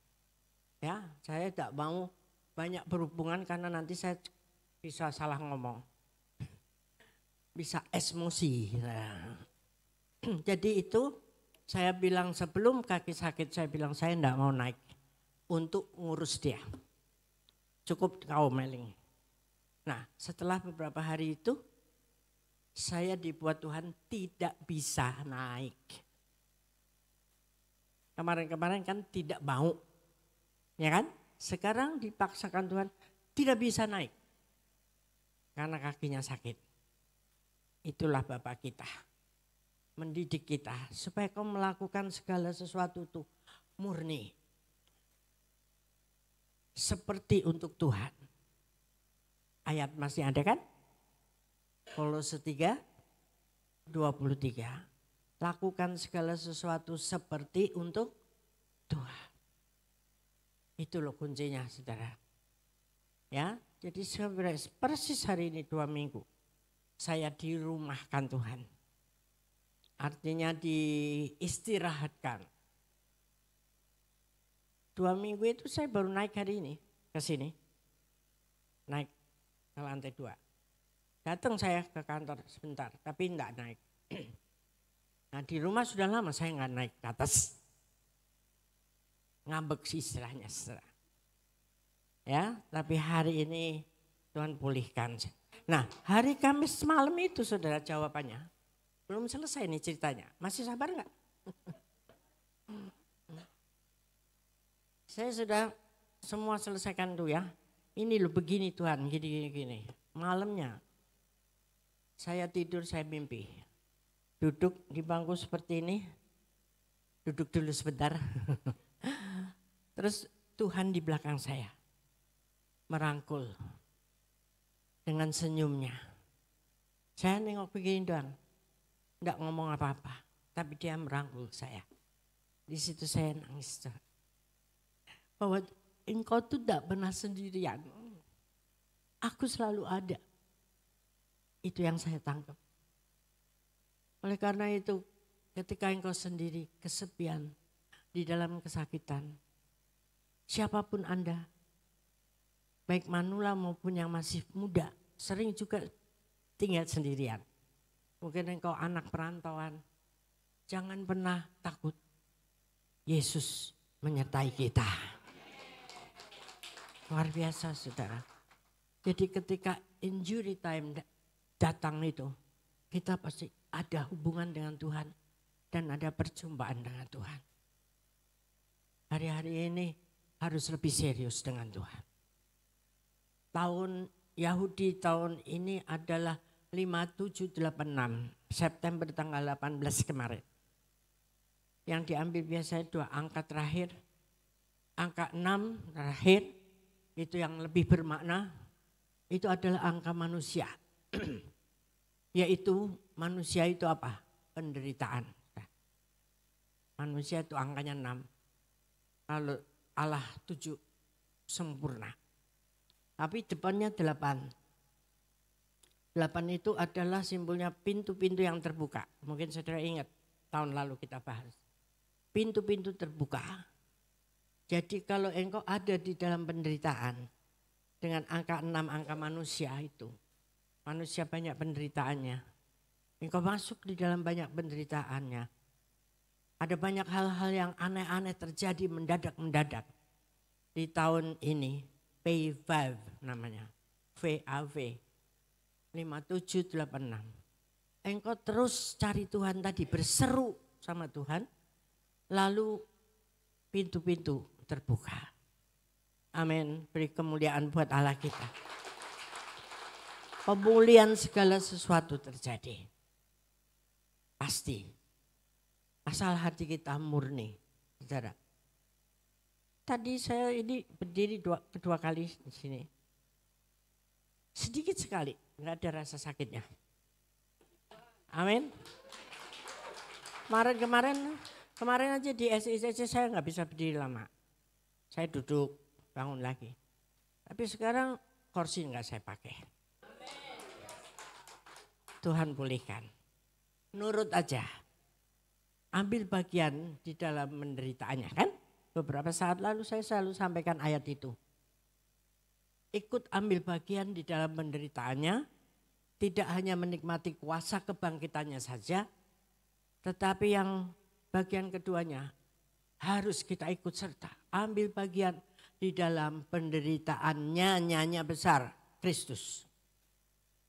Ya saya tidak mau banyak berhubungan karena nanti saya bisa salah ngomong. Bisa emosi. Nah. Jadi itu saya bilang sebelum kaki sakit saya bilang saya enggak mau naik untuk ngurus dia. Cukup kau Meling. Nah setelah beberapa hari itu saya dibuat Tuhan tidak bisa naik. Kemarin-kemarin kan tidak mau. Ya kan? Sekarang dipaksakan Tuhan tidak bisa naik. Karena kakinya sakit. Itulah Bapak kita. Mendidik kita supaya kau melakukan segala sesuatu itu murni. Seperti untuk Tuhan. Ayat masih ada kan? Kolose 3, 23. Lakukan segala sesuatu seperti untuk Tuhan. Itu loh kuncinya saudara. Ya, jadi persis hari ini 2 minggu. Saya dirumahkan Tuhan. Artinya diistirahatkan. 2 minggu itu saya baru naik hari ini ke sini. Naik ke lantai 2. Datang saya ke kantor sebentar, tapi enggak naik. Nah di rumah sudah lama saya enggak naik ke atas. Ngambek sih istilahnya. Ya, tapi hari ini Tuhan pulihkan. Nah hari Kamis malam itu saudara jawabannya. Belum selesai nih ceritanya. Masih sabar enggak? Saya sudah semua selesaikan tuh ya. Ini loh begini Tuhan, gini. Malamnya saya tidur, saya mimpi. Duduk di bangku seperti ini. Duduk dulu sebentar. Terus Tuhan di belakang saya. Merangkul. Dengan senyumnya. Saya nengok begini doang. Enggak ngomong apa-apa. Tapi dia merangkul saya. Di situ saya nangis. Bahwa engkau tuh tidak pernah sendirian. Aku selalu ada. Itu yang saya tangkap. Oleh karena itu ketika engkau sendiri kesepian di dalam kesakitan. Siapapun Anda. Baik manula maupun yang masih muda. Sering juga tinggal sendirian. Mungkin engkau anak perantauan. Jangan pernah takut. Yesus menyertai kita. Luar biasa saudara. Jadi ketika injury time datang itu. Kita pasti ada hubungan dengan Tuhan. Dan ada perjumpaan dengan Tuhan. Hari-hari ini harus lebih serius dengan Tuhan. Tahun Yahudi tahun ini adalah 5786. September tanggal 18 kemarin. Yang diambil biasanya 2 angka terakhir. Angka 6 terakhir. Itu yang lebih bermakna, itu adalah angka manusia. Yaitu manusia itu apa? Penderitaan. Manusia itu angkanya 6. Lalu Allah 7 sempurna. Tapi depannya 8. 8 itu adalah simbolnya pintu-pintu yang terbuka. Mungkin saudara ingat tahun lalu kita bahas. Pintu-pintu terbuka. Jadi kalau engkau ada di dalam penderitaan dengan angka 6 angka manusia itu. Manusia banyak penderitaannya. Engkau masuk di dalam banyak penderitaannya. Ada banyak hal-hal yang aneh-aneh terjadi mendadak-mendadak. Di tahun ini P5 namanya. VAV 5786. Engkau terus cari Tuhan tadi berseru sama Tuhan. Lalu pintu-pintu terbuka. Amin. Beri kemuliaan buat Allah kita. Pemulihan segala sesuatu terjadi. Pasti. Asal hati kita murni. Saudara. Tadi saya ini berdiri kedua kali di sini. Sedikit sekali. Enggak ada rasa sakitnya. Amin. Kemarin aja di SICC saya nggak bisa berdiri lama. Saya duduk, bangun lagi. Tapi sekarang kursi nggak saya pakai. Tuhan pulihkan. Nurut aja. Ambil bagian di dalam penderitaannya kan. Beberapa saat lalu saya selalu sampaikan ayat itu. Ikut ambil bagian di dalam penderitaannya. Tidak hanya menikmati kuasa kebangkitannya saja. Tetapi yang bagian keduanya harus kita ikut serta. Ambil bagian di dalam penderitaannya nyanya besar Kristus.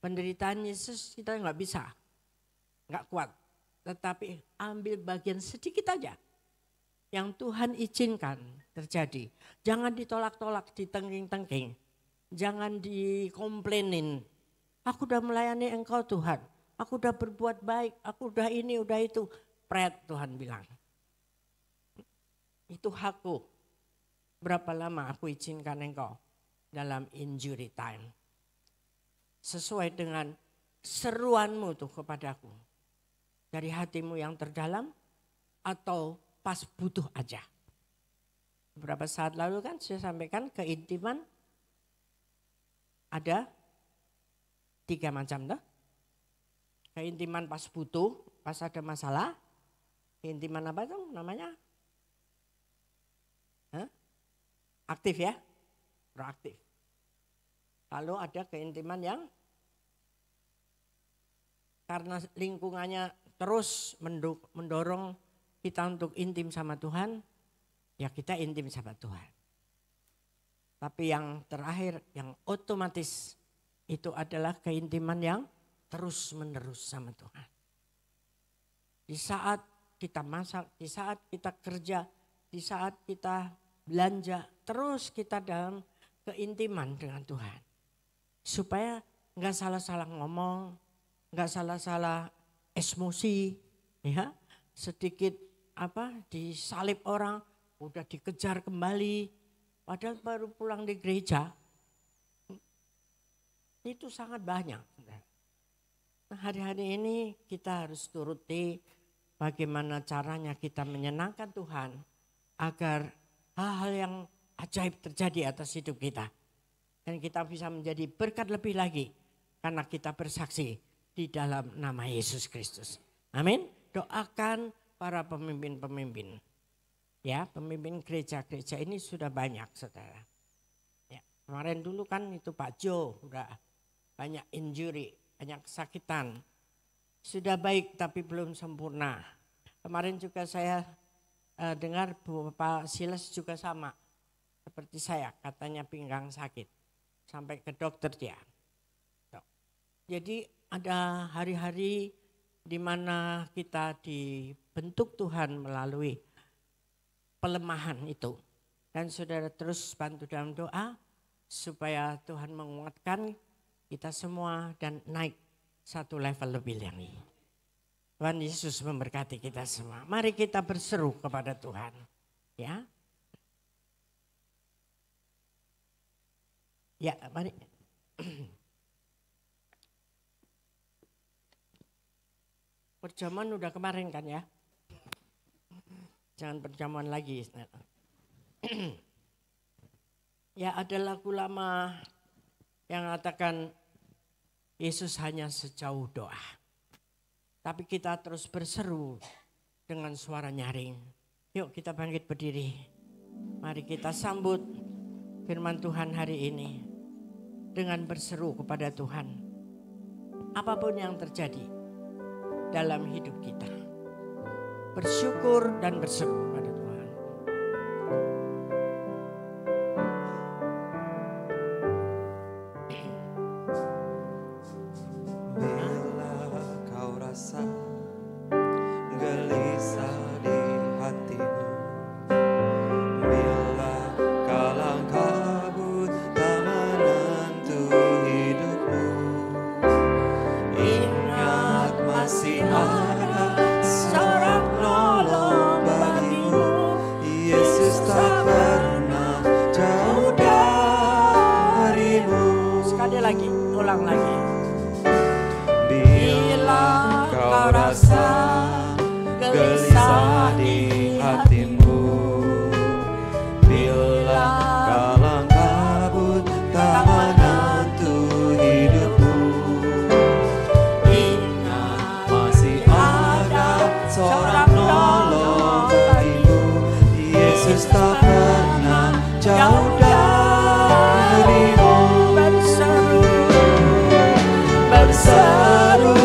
Penderitaan Yesus kita nggak bisa, nggak kuat. Tetapi ambil bagian sedikit aja yang Tuhan izinkan terjadi. Jangan ditolak-tolak, ditengking-tengking. Jangan dikomplainin. Aku udah melayani Engkau Tuhan. Aku udah berbuat baik. Aku udah ini, udah itu. Pret Tuhan bilang. Itu hakku. Berapa lama aku izinkan engkau dalam injury time. Sesuai dengan seruanmu tuh kepadaku. Dari hatimu yang terdalam atau pas butuh aja. Beberapa saat lalu kan saya sampaikan keintiman ada 3 macam dah. Keintiman pas butuh, pas ada masalah. Keintiman apa tuh namanya? Aktif ya, proaktif. Lalu ada keintiman yang karena lingkungannya terus mendorong kita untuk intim sama Tuhan, ya kita intim sama Tuhan. Tapi yang terakhir, yang otomatis itu adalah keintiman yang terus menerus sama Tuhan. Di saat kita masak, di saat kita kerja, di saat kita belanja, terus kita dalam keintiman dengan Tuhan. Supaya nggak salah-salah ngomong, nggak salah-salah emosi, ya sedikit disalib orang, udah dikejar kembali, padahal baru pulang di gereja. Itu sangat banyak. Nah, hari-hari ini kita harus turuti bagaimana caranya kita menyenangkan Tuhan agar hal-hal yang ajaib terjadi atas hidup kita. Dan kita bisa menjadi berkat lebih lagi karena kita bersaksi di dalam nama Yesus Kristus. Amin. Doakan para pemimpin-pemimpin. Ya, pemimpin gereja-gereja ini sudah banyak, saudara. Ya, kemarin dulu kan itu Pak Jo udah banyak injury, banyak kesakitan. Sudah baik tapi belum sempurna. Kemarin juga saya dengar Bapak Silas juga sama seperti saya, katanya pinggang sakit sampai ke dokter dia. Jadi ada hari-hari di mana kita dibentuk Tuhan melalui pelemahan itu. Dan saudara terus bantu dalam doa supaya Tuhan menguatkan kita semua dan naik satu level lebih lagi. Tuhan Yesus memberkati kita semua. Mari kita berseru kepada Tuhan. Ya. Ya, mari. Perjamuan udah kemarin kan ya. Jangan perjamuan lagi. Ya, ada lagu lama yang mengatakan Yesus hanya sejauh doa. Tapi kita terus berseru dengan suara nyaring. Yuk kita bangkit berdiri. Mari kita sambut firman Tuhan hari ini. Dengan berseru kepada Tuhan. Apapun yang terjadi dalam hidup kita. Bersyukur dan berseru kepada Tuhan.
Gelisah di hatimu, bila kalang kabut tak menentu hidupmu, ingat masih ada seorang penolong bagimu. Yesus tak pernah jauh darimu.
Sekali lagi, ulang lagi.
Bila kau rasa gelisah di hatimu, bila kalang kabut tak menentu hidupmu, ingat masih ada seorang penolong bagimu. Yesus tak pernah jauh darimu. Berseru,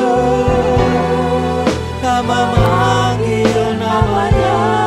tak memanggil namanya.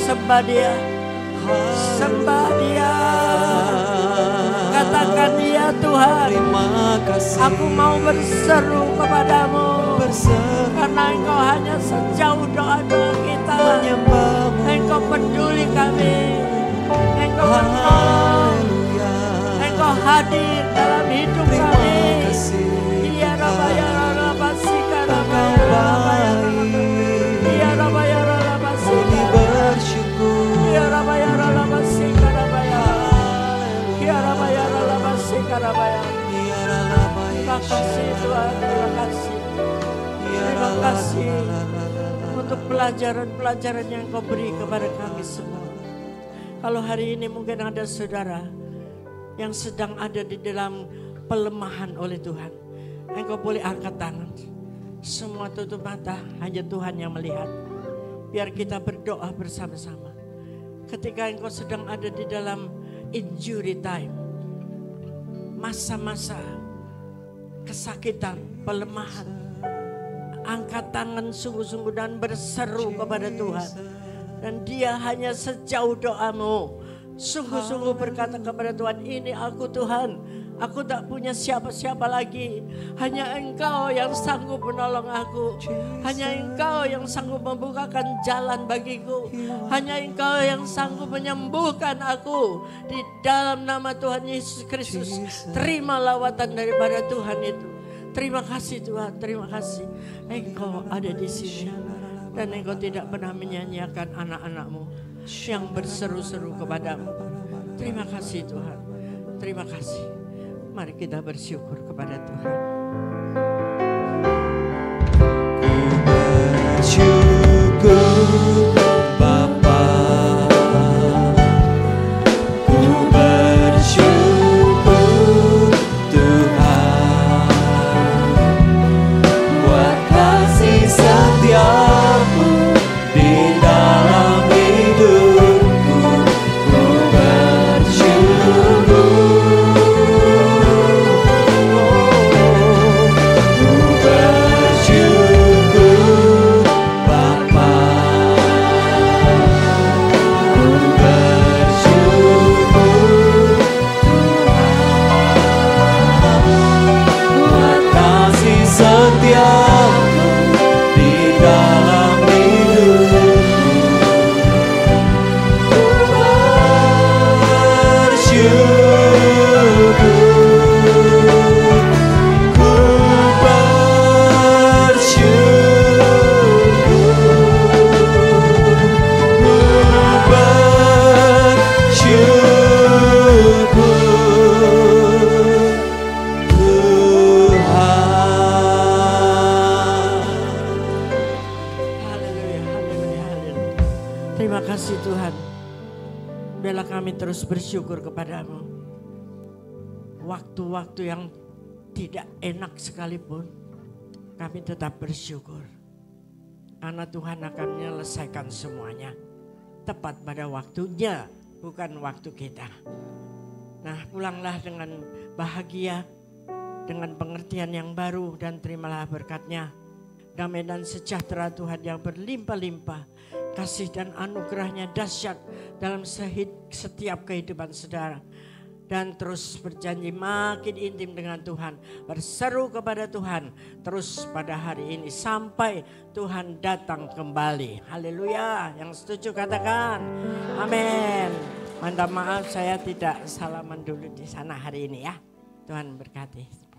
Sembah dia. Sembah dia. Katakan dia Tuhan.
Terima kasih.
Aku mau berseru kepadamu. Karena Engkau hanya sejauh doa-doa kita.
Menyembahmu.
Engkau peduli kami. Engkau menolong. Engkau hadir dalam hidup kami. Iya Rabaya Rabasika Rabaya. Iya Rabaya Rabasika.
Bersyukur.
Iya Rabaya Rabasika Rabaya. Iya Rabaya Rabasika Rabaya. Terima kasih Tuhan, terima kasih. Terima kasih untuk pelajaran-pelajaran yang Kau beri kepada kami semua. Kalau hari ini mungkin ada saudara yang sedang ada di dalam pelemahan oleh Tuhan, Engkau boleh angkat tangan. Semua tutup mata, hanya Tuhan yang melihat. Biar kita berdoa bersama-sama. Ketika Engkau sedang ada di dalam injury time, masa-masa kesakitan, pelemahan, angkat tangan sungguh-sungguh dan berseru kepada Tuhan. Dan dia hanya sejauh doamu. Sungguh-sungguh berkata kepada Tuhan, ini aku Tuhan. Aku tak punya siapa-siapa lagi. Hanya Engkau yang sanggup menolong aku. Hanya Engkau yang sanggup membukakan jalan bagiku. Hanya Engkau yang sanggup menyembuhkan aku. Di dalam nama Tuhan Yesus Kristus. Terima lawatan daripada Tuhan itu. Terima kasih Tuhan, terima kasih. Engkau ada di sini. Dan Engkau tidak pernah menyanyiakan anak-anak-Mu yang berseru-seru kepadamu. Terima kasih Tuhan. Terima kasih. Mari kita bersyukur kepada Tuhan.
Bersyukur Bapa, ku bersyukur Tuhan, buat kasih setiamu di dalam hidupku. Ku bersyukur, ku bersyukur Bapa, ku bersyukur Tuhan, buat kasih setiamu di dalam hidupku. Ku bersyukur, ku
Haleluya, haleluya, haleluya. Terima kasih Tuhan. Biarlah kami terus bersyukur kepadamu. Waktu-waktu yang tidak enak sekalipun, kami tetap bersyukur. Karena Tuhan akan menyelesaikan semuanya. Tepat pada waktunya, bukan waktu kita. Nah, pulanglah dengan bahagia, dengan pengertian yang baru, dan terimalah berkat-Nya. Damai dan sejahtera Tuhan yang berlimpah-limpah, kasih dan anugerahnya dahsyat dalam setiap kehidupan saudara. Dan terus berjanji makin intim dengan Tuhan, berseru kepada Tuhan terus pada hari ini sampai Tuhan datang kembali. Haleluya, yang setuju katakan amin. Minta maaf saya tidak salaman dulu di sana hari ini ya. Tuhan berkati.